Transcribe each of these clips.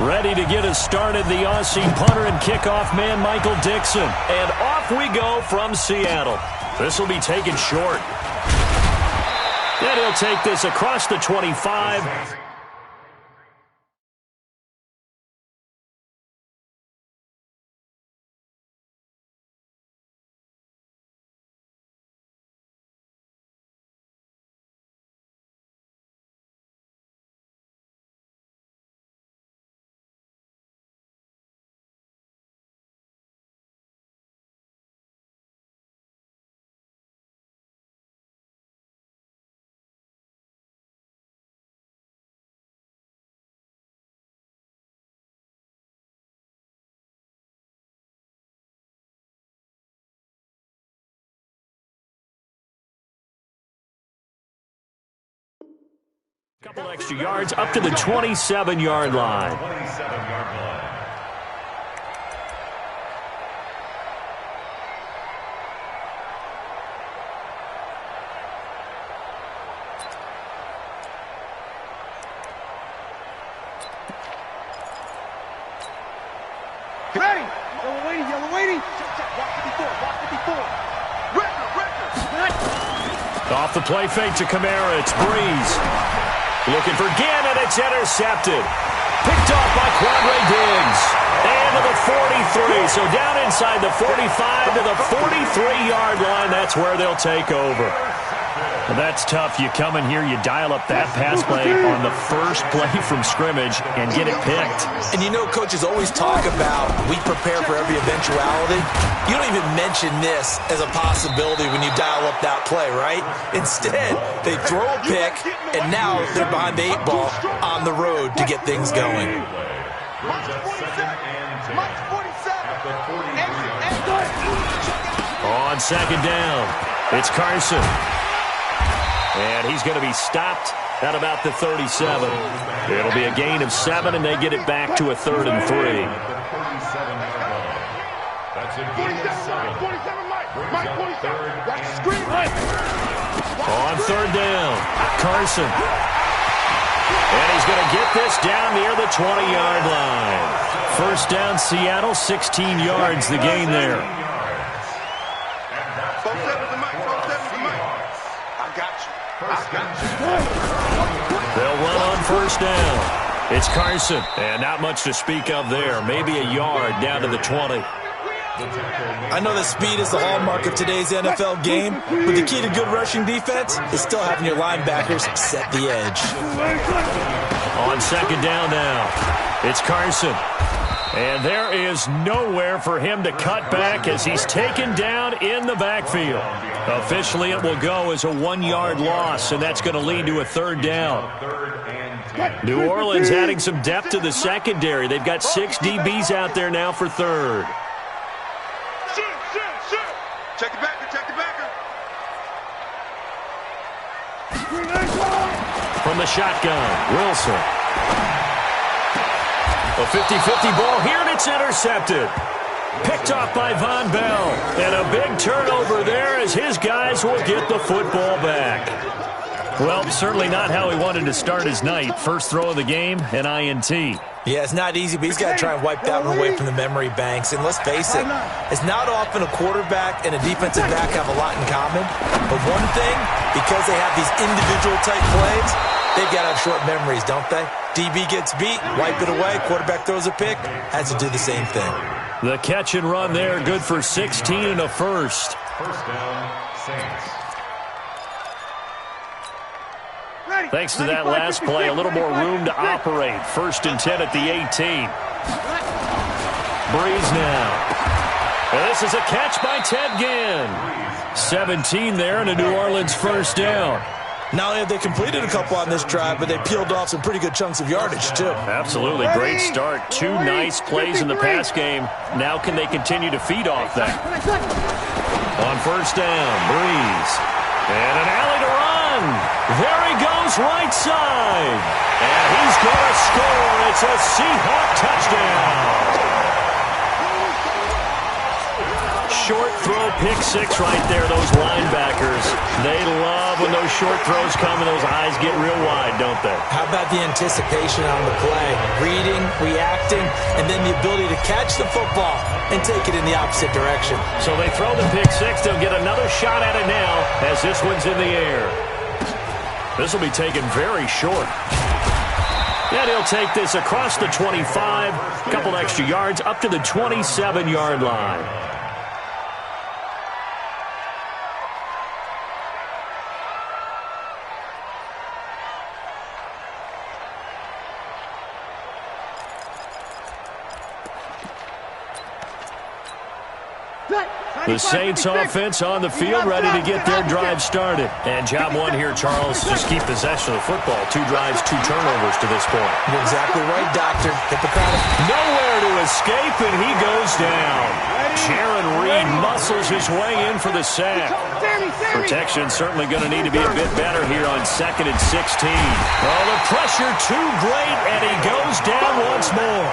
Ready to get us started, the Aussie punter and kickoff man, Michael Dixon. And off we go from Seattle. This will be taken short. And he'll take this across the 25. Couple extra yards up to the 27-yard line. Ready! Yellow waiting, yellow waiting. Walk to before. Record. Off the play fake to Kamara, it's Breeze. Looking for Gannon, it's intercepted. Picked off by Quadre Diggs. And to the 43. So down inside the 45 to the 43-yard line. That's where they'll take over. Well, that's tough. You come in here, you dial up that pass play on the first play from scrimmage and get it picked. And you know, coaches always talk about we prepare for every eventuality. You don't even mention this as a possibility when you dial up that play, right? Instead, they throw a pick, and now they're behind the 8 ball on the road to get things going. On second down, it's Carson. And he's going to be stopped at about the 37. It'll be a gain of 7, and they get it back to a 3rd and 3. On 3rd down, Carson. And he's going to get this down near the 20-yard line. First down, Seattle, 16 yards, the gain there. They'll run on first down. It's Carson, and not much to speak of there. Maybe a yard down to the 20. I know that speed is the hallmark of today's NFL game, but the key to good rushing defense is still having your linebackers set the edge. On second down now, it's Carson. And there is nowhere for him to cut back as he's taken down in the backfield. Officially, it will go as a 1-yard loss, and that's going to lead to a 3rd down. New Orleans adding some depth to the secondary. They've got 6 DBs out there now for 3rd. Check the backer. From the shotgun, Wilson. A 50-50 ball here, and it's intercepted. Picked off by Von Bell. And a big turnover there as his guys will get the football back. Well, certainly not how he wanted to start his night. First throw of the game, an INT. Yeah, it's not easy, but he's got to try and wipe that one away from the memory banks. And let's face it, it's not often a quarterback and a defensive back have a lot in common. But one thing, because they have these individual type plays, they've got to have short memories, don't they? DB gets beat, wipe it away, quarterback throws a pick, has to do the same thing. The catch and run there, good for 16 and a first. First down, Saints. Thanks to that last play, a little more room to operate. 1st and 10 at the 18. Breeze now. And this is a catch by Ted Ginn. 17 there and a New Orleans first down. Not only have they completed a couple on this drive, but they peeled off some pretty good chunks of yardage, too. Absolutely. Great start. 2 nice plays in the pass game. Now can they continue to feed off that? On first down, Breeze. And an alley to run. There he goes, right side. And he's going to score. It's a Seahawk touchdown. Short throw, pick 6 right there, those linebackers. They love when those short throws come and those eyes get real wide, don't they? How about the anticipation on the play? Reading, reacting, and then the ability to catch the football and take it in the opposite direction. So they throw the pick six. They'll get another shot at it now as this one's in the air. This will be taken very short. And he'll take this across the 25, a couple extra yards up to the 27-yard line. The Saints offense on the field, ready to get their drive started. And job one here, Charles, just keep possession of the football. 2 drives, 2 turnovers to this point. You're exactly right, Doctor. Hippocratic. Nowhere to escape, and he goes down. Jaron Reed muscles his way in for the sack. Protection certainly going to need to be a bit better here on 2nd and 16. Oh, the pressure too great, and he goes down once more.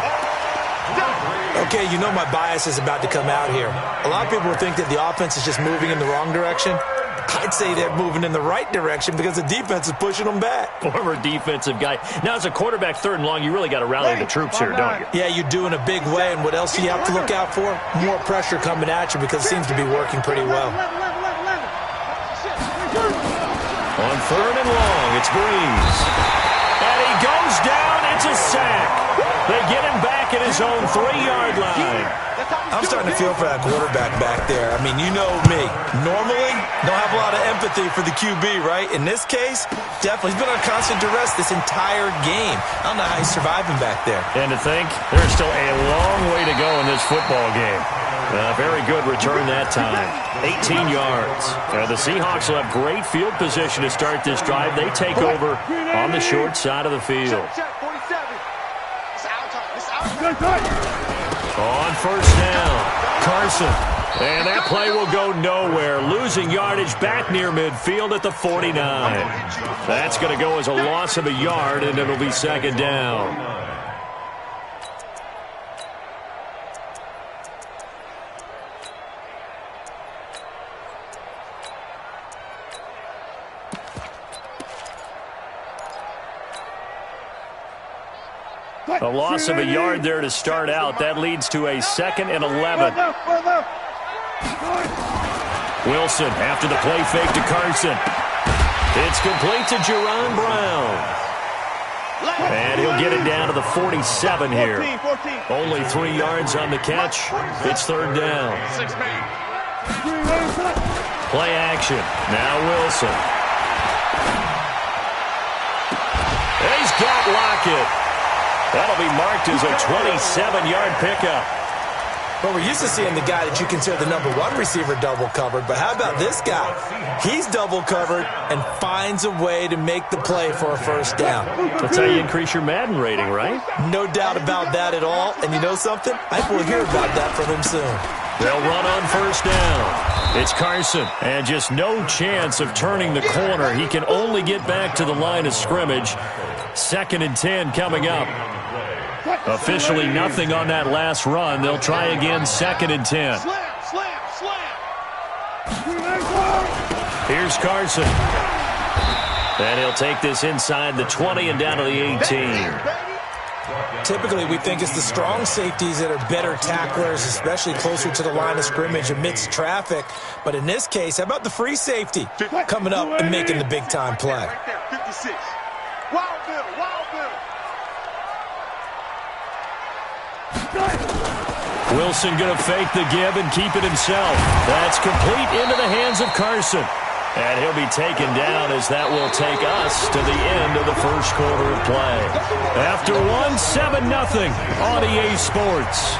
Okay, you know my bias is about to come out here. A lot of people think that the offense is just moving in the wrong direction. I'd say they're moving in the right direction because the defense is pushing them back. Former defensive guy. Now, as a quarterback, 3rd and long, you really got to rally the troops here, don't you? Yeah, you do in a big way. And what else do you have to look out for? More pressure coming at you because it seems to be working pretty well. On 3rd and long, it's Breeze. And he goes down. It's a sack. They get him back at his own 3-yard line. I'm starting to feel for that quarterback back there. I mean, you know me. Normally, don't have a lot of empathy for the QB, right? In this case, definitely. He's been on constant duress this entire game. I don't know how he's surviving back there. And to think, there's still a long way to go in this football game. Very good return that time. 18 yards. The Seahawks will have great field position to start this drive. They take over on the short side of the field. On 1st down, Carson. And that play will go nowhere. Losing yardage back near midfield at the 49. That's going to go as a loss of a yard, and it'll be 2nd down. A loss of a yard there to start out. That leads to a 2nd and 11. Wilson after the play fake to Carson. It's complete to Jerron Brown. And he'll get it down to the 47 here. Only 3 yards on the catch. It's 3rd down. Play action. Now Wilson. He's got Lockett. That'll be marked as a 27-yard pickup. Well, we're used to seeing the guy that you consider the #1 receiver double covered, but how about this guy? He's double covered and finds a way to make the play for a 1st down. That's how you increase your Madden rating, right? No doubt about that at all. And you know something? I think we'll hear about that from him soon. They'll run on 1st down. It's Carson, and just no chance of turning the corner. He can only get back to the line of scrimmage. 2nd and 10 coming up. Officially nothing on that last run. They'll try again, 2nd and 10. Here's Carson. And he'll take this inside the 20 and down to the 18. Typically, we think it's the strong safeties that are better tacklers, especially closer to the line of scrimmage amidst traffic. But in this case, how about the free safety coming up and making the big-time play? Wilson going to fake the give and keep it himself. That's complete into the hands of Carson. And he'll be taken down as that will take us to the end of the 1st quarter of play. After 7-0 on EA Sports.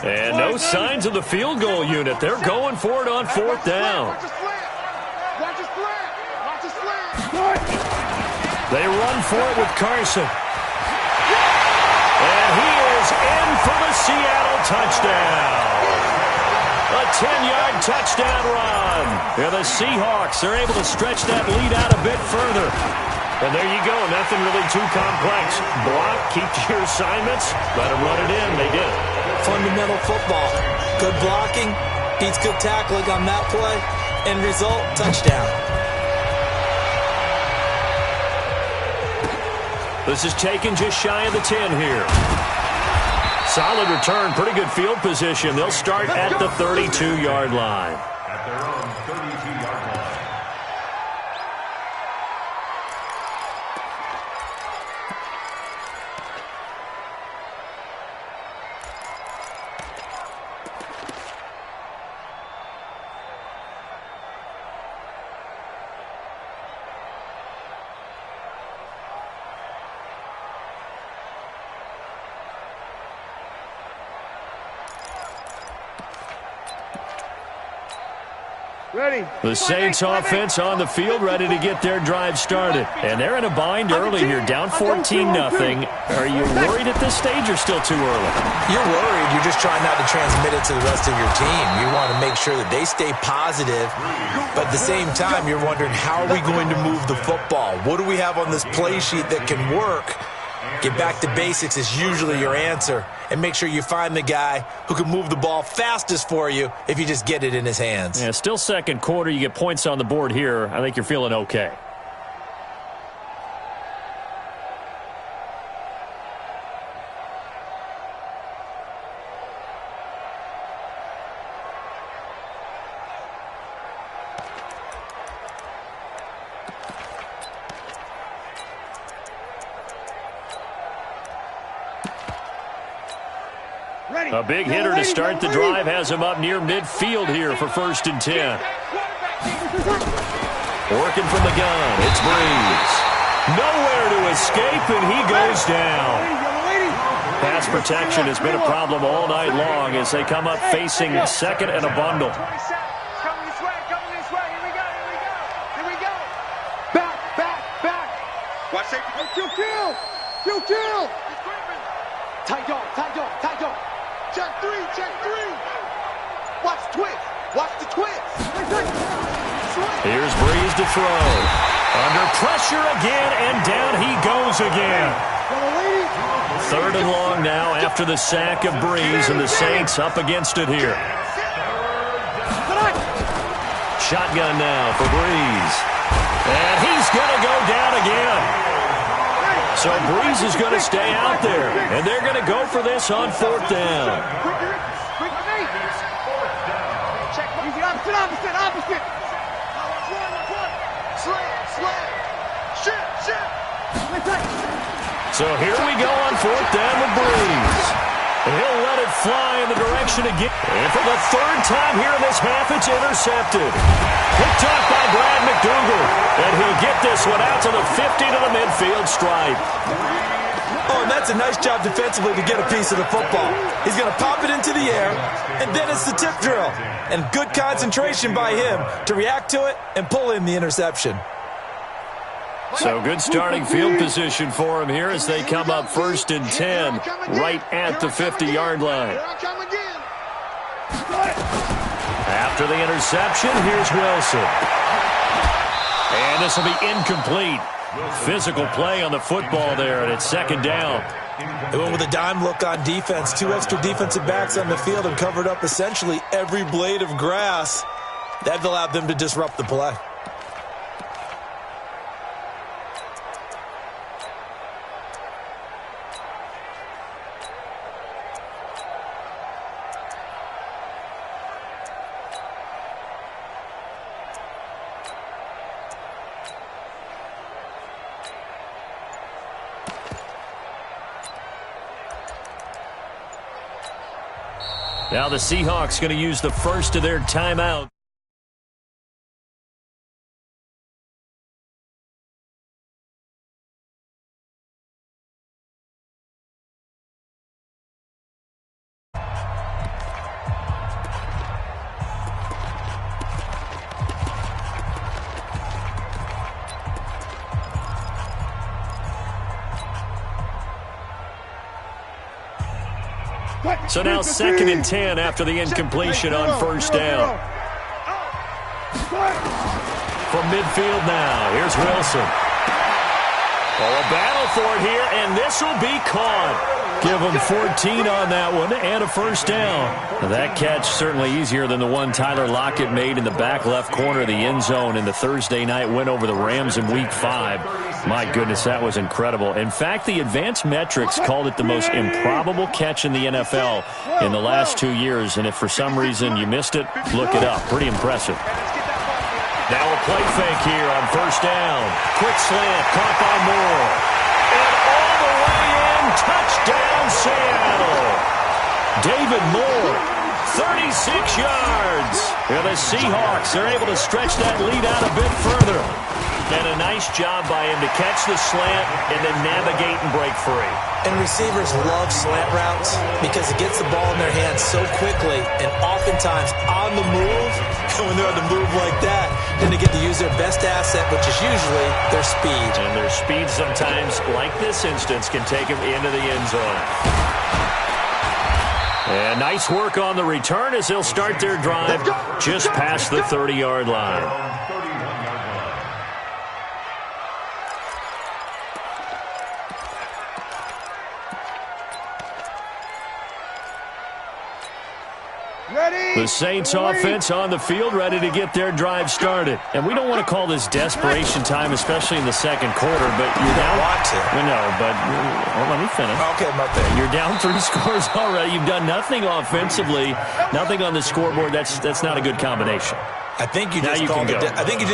And no signs of the field goal unit. They're going for it on 4th down. They run for it with Carson. And he is in for the Seattle touchdown. A 10-yard touchdown run. And the Seahawks are able to stretch that lead out a bit further. And there you go. Nothing really too complex. Block, keep to your assignments, let them run it in. They did. Fundamental football. Good blocking beats good tackling on that play. End result, touchdown. This is taken just shy of the 10 here. Solid return, pretty good field position. They'll start at the 32-yard line. At their own 32-yard line. Ready. The Saints offense on the field, ready to get their drive started. And they're in a bind early here, down 14-0. Are you worried at this stage or still too early? You're worried. You're just trying not to transmit it to the rest of your team. You want to make sure that they stay positive. But at the same time, you're wondering, how are we going to move the football? What do we have on this play sheet that can work? Get back to basics is usually your answer. And make sure you find the guy who can move the ball fastest for you if you just get it in his hands. Yeah, still second quarter. You get points on the board here. I think you're feeling okay. A big hitter to start the drive has him up near midfield here for 1st and 10. Working from the gun, it's Breeze. Nowhere to escape, and he goes down. Pass protection has been a problem all night long as they come up facing second and a bundle. Come this way, here we go. Back. Watch it. Kill. Tight dog. Check three. Watch the twist. Here's Breeze to throw. Under pressure again, and down he goes again. 3rd and long now after the sack of Breeze, and the Saints up against it here. Shotgun now for Breeze. And he's going to go down again. So Breeze is going to stay out there, and they're going to go for this on 4th down. Opposite. So here we go on 4th down with Breeze. And he'll let it fly in the direction again. And for the 3rd time here in this half, it's intercepted. Picked off by Brad McDougal. And he'll get this one out to the 50 to the midfield stripe. Oh, and that's a nice job defensively to get a piece of the football. He's going to pop it into the air, and then it's the tip drill. And good concentration by him to react to it and pull in the interception. So good starting field position for him here as they come up 1st and 10 right at the 50-yard line. After the interception, here's Wilson. And this will be incomplete. Physical play on the football there, and it's 2nd down. They went with a dime look on defense. 2 extra defensive backs on the field and covered up essentially every blade of grass. That allowed them to disrupt the play. Now the Seahawks going to use the first of their timeout. So now 2nd and 10 after the incompletion on 1st down. From midfield now, here's Wilson. Oh, a battle for it here, and this will be caught. Give him 14 on that one and a first down. Now, that catch certainly easier than the one Tyler Lockett made in the back left corner of the end zone in the Thursday night win over the Rams in Week 5. My goodness, that was incredible. In fact, the advanced metrics called it the most improbable catch in the NFL in the last 2 years, and if for some reason you missed it, look it up. Pretty impressive. Now a play fake here on first down. Quick slant, caught by Moore. And all the way in, touchdown Seattle. David Moore, 36 yards. And the Seahawks are able to stretch that lead out a bit further. And a nice job by him to catch the slant and then navigate and break free. And receivers love slant routes because it gets the ball in their hands so quickly and oftentimes on the move. And when they're on the move like that, then they get to use their best asset, which is usually their speed. And their speed sometimes, like this instance, can take them into the end zone. And nice work on the return as they'll start their drive just past the 30-yard line. The Saints offense on the field ready to get their drive started. And we don't want to call this desperation time, especially in the second quarter, but you're down. Want to. We know, but well, let me finish. Okay, my bad. You're down 3 scores already. You've done nothing offensively, nothing on the scoreboard. That's not a good combination. I think you just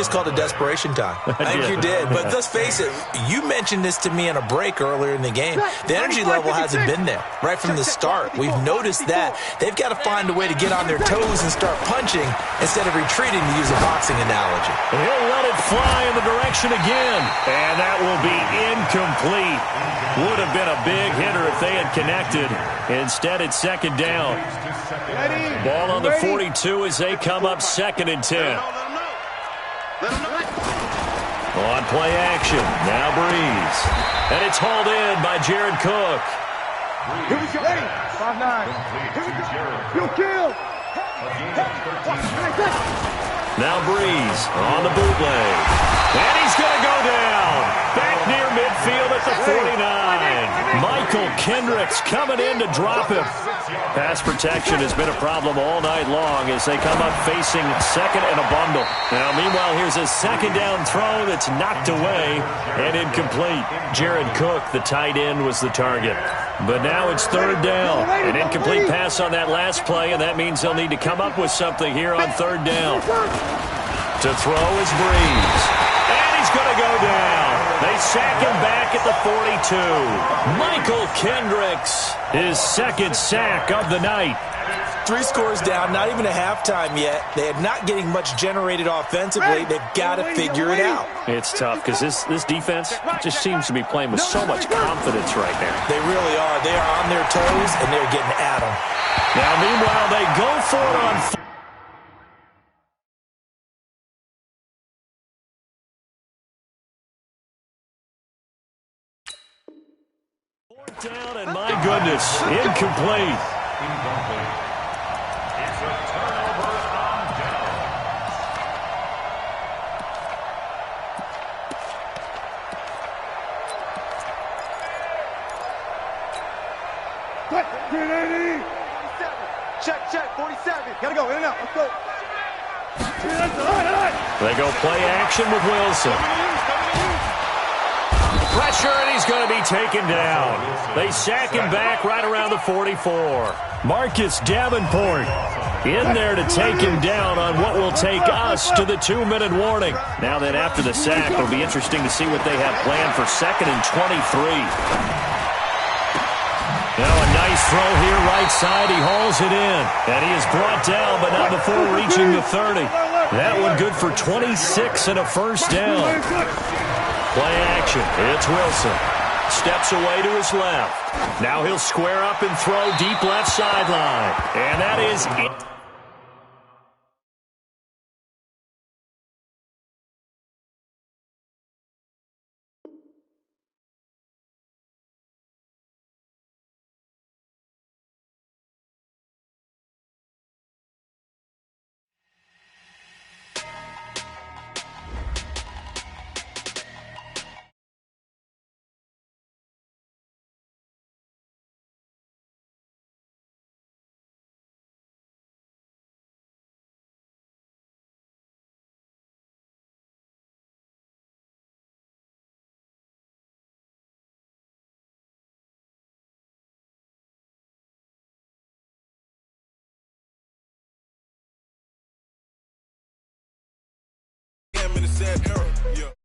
called it desperation time. I think you did. But let's face it, you mentioned this to me in a break earlier in the game. The energy level hasn't been there right from the start. We've noticed that. They've got to find a way to get on their toes and start punching instead of retreating, to use a boxing analogy. And he'll let it fly in the direction again. And that will be incomplete. Would have been a big hitter if they had connected. Instead, it's second down. Ball on the 42 as they come up 2nd and 10. On play action. Now Breeze. And it's hauled in by Jared Cook. Here we go. 5-9. Here we go. Kill. Now Breeze on the bootleg. And he's going to go down. Back near midfield at the 49. Michael Kendricks coming in to drop him. Pass protection has been a problem all night long as they come up facing second and a bundle. Now, meanwhile, here's a second down throw that's knocked away and incomplete. Jared Cook, the tight end, was the target. But now it's third down. An incomplete pass on that last play, and that means they'll need to come up with something here on third down. To throw is Breeze. And he's going to go down. They sack him back at the 42. Michael Kendricks, his second sack of the night. 3 scores down, not even a halftime yet. They are not getting much generated offensively. They've got to figure it out. It's tough because this defense just seems to be playing with so much confidence right now. They really are. They are on their toes, and they're getting at them. Now, meanwhile, they go for it on down, and my goodness, incomplete. It's a turnover on down. Check, 47. Gotta go, in and out, let's go. They go play action with Wilson. Pressure, and he's going to be taken down. They sack him back right around the 44. Marcus Davenport in there to take him down on what will take us to the 2-minute warning. Now then, after the sack, it'll be interesting to see what they have planned for 2nd and 23. Now a nice throw here right side. He hauls it in. And he is brought down, but not before reaching the 30. That one good for 26 and a first down. Play action. It's Wilson. Steps away to his left. Now he'll square up and throw deep left sideline. And that is it. that era. Yeah.